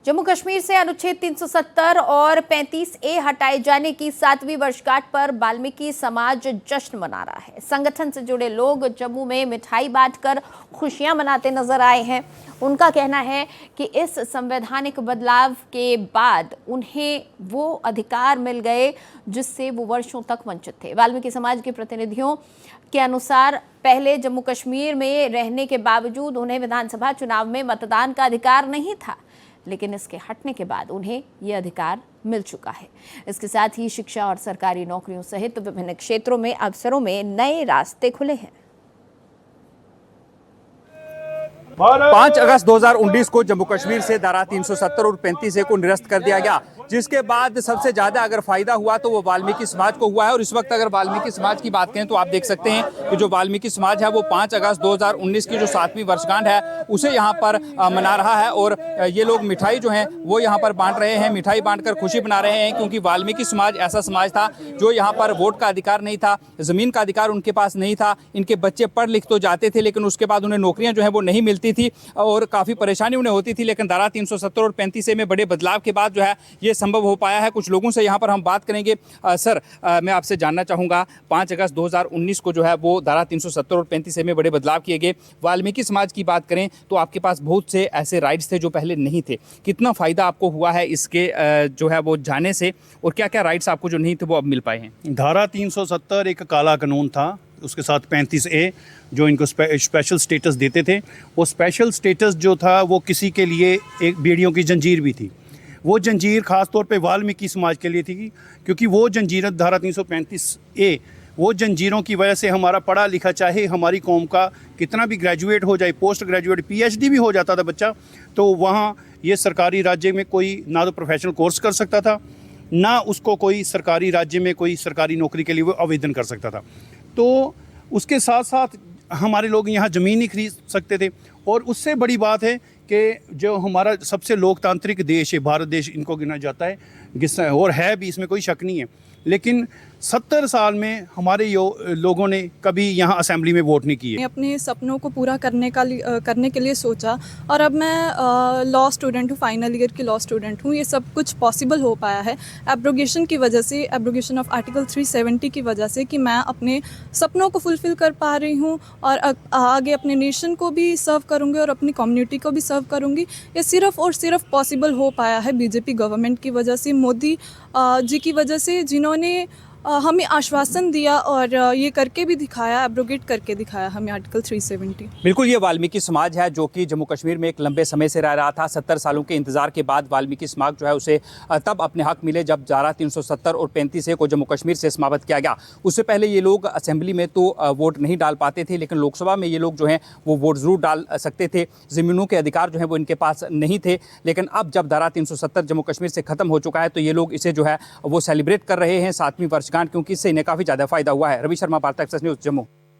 जम्मू कश्मीर से अनुच्छेद 370 और 35A हटाए जाने की 7वीं वर्षगांठ पर वाल्मीकि समाज जश्न मना रहा है। संगठन से जुड़े लोग जम्मू में मिठाई बांटकर खुशियां मनाते नजर आए हैं। उनका कहना है कि इस संवैधानिक बदलाव के बाद उन्हें वो अधिकार मिल गए जिससे वो वर्षों तक वंचित थे। वाल्मीकि समाज के प्रतिनिधियों के अनुसार पहले जम्मू कश्मीर में रहने के बावजूद उन्हें विधानसभा चुनाव में मतदान का अधिकार नहीं था, लेकिन इसके हटने के बाद उन्हें ये अधिकार मिल चुका है। इसके साथ ही शिक्षा और सरकारी नौकरियों सहित विभिन्न क्षेत्रों में अवसरों में नए रास्ते खुले हैं। 5 अगस्त 2019 को जम्मू कश्मीर से धारा 370 और 35A को निरस्त कर दिया गया, जिसके बाद सबसे ज्यादा अगर फायदा हुआ तो वो वाल्मीकि समाज को हुआ है। और इस वक्त अगर वाल्मीकि समाज की बात करें तो आप देख सकते हैं कि जो वाल्मीकि समाज है वो 5 अगस्त 2019 की जो 7वीं वर्षगांठ है उसे यहाँ पर मना रहा है। और ये लोग मिठाई जो है वो यहाँ पर बांट रहे हैं, मिठाई बांटकर खुशी मना रहे हैं, क्योंकि वाल्मीकि समाज ऐसा समाज था जो यहाँ पर वोट का अधिकार नहीं था, जमीन का अधिकार उनके पास नहीं था। इनके बच्चे पढ़ लिख तो जाते थे, लेकिन उसके बाद उन्हें नौकरियां जो है वो नहीं मिलती थी और काफ़ी परेशानी उन्हें होती थी। लेकिन धारा 370 और 35A में बड़े बदलाव के बाद जो है ये संभव हो पाया है। कुछ लोगों से यहाँ पर हम बात करेंगे। सर, मैं आपसे जानना चाहूँगा, 5 अगस्त 2019 को जो है वो धारा 370 और 35A में बड़े बदलाव किए गए। वाल्मीकि समाज की बात करें तो आपके पास बहुत से ऐसे राइट्स थे जो पहले नहीं थे। कितना फ़ायदा आपको हुआ है इसके जो है वो जाने से, और क्या क्या राइट्स आपको जो नहीं थे वो अब मिल पाए हैं? धारा 370 एक काला कानून था, उसके साथ 35A जो इनको स्पेशल स्टेटस देते थे। वो स्पेशल स्टेटस जो था वो किसी के लिए एक बेड़ियों की जंजीर भी थी। वो जंजीर ख़ास तौर पे वाल्मीकि समाज के लिए थी, क्योंकि वो जंजीर धारा 335A वो जंजीरों की वजह से हमारा पढ़ा लिखा, चाहे हमारी कौम का कितना भी ग्रेजुएट हो जाए, पोस्ट ग्रेजुएट PhD भी हो जाता था बच्चा, तो वहाँ ये सरकारी राज्य में कोई ना तो प्रोफेशनल कोर्स कर सकता था, ना उसको कोई सरकारी राज्य में कोई सरकारी नौकरी के लिए वो आवेदन कर सकता था। तो उसके साथ साथ हमारे लोग यहाँ ज़मीन नहीं खरीद सकते थे। और उससे बड़ी बात है कि जो हमारा सबसे लोकतांत्रिक देश है, भारत देश इनको गिना जाता है, और है भी, इसमें कोई शक नहीं है। लेकिन 70 साल में हमारे लोगों ने कभी यहाँ असेंबली में वोट नहीं किए। अपने सपनों को पूरा करने के लिए सोचा, और अब मैं लॉ स्टूडेंट हूँ, फाइनल ईयर की लॉ स्टूडेंट हूँ। ये सब कुछ पॉसिबल हो पाया है एब्रोगेशन की वजह से, एब्रोगेशन ऑफ आर्टिकल 370 की वजह से, कि मैं अपने सपनों को फुलफ़िल कर पा रही हूँ और आगे अपने नेशन को भी सर्व करूँगी और अपनी कम्युनिटी को भी सर्व करूँगी। ये सिर्फ़ और सिर्फ पॉसिबल हो पाया है बीजेपी गवर्नमेंट की वजह से, मोदी जी की वजह से, जिन्होंने हमें आश्वासन दिया और ये करके भी दिखाया, एब्रोगेट करके दिखाया हमें आर्टिकल 370। बिल्कुल, ये वाल्मीकि समाज है जो कि जम्मू कश्मीर में एक लंबे समय से रह रहा था। 70 सालों के इंतजार के बाद वाल्मीकि समाज जो है उसे तब अपने हक मिले जब धारा 370 और 35A को जम्मू कश्मीर से समाप्त किया गया। उससे पहले ये लोग असेंबली में तो वोट नहीं डाल पाते थे, लेकिन लोकसभा में ये लोग जो हैं वो वोट ज़रूर डाल सकते थे। ज़मीनों के अधिकार जो है वो इनके पास नहीं थे। लेकिन अब जब धारा 370 जम्मू कश्मीर से ख़त्म हो चुका है तो ये लोग इसे जो है वो सेलिब्रेट कर रहे हैं 7वीं वर्षगांठ, क्योंकि इससे इन्हें काफ़ी ज़्यादा फायदा हुआ है। रवि शर्मा, वार्ता एक्सप्रेस न्यूज़, जम्मू।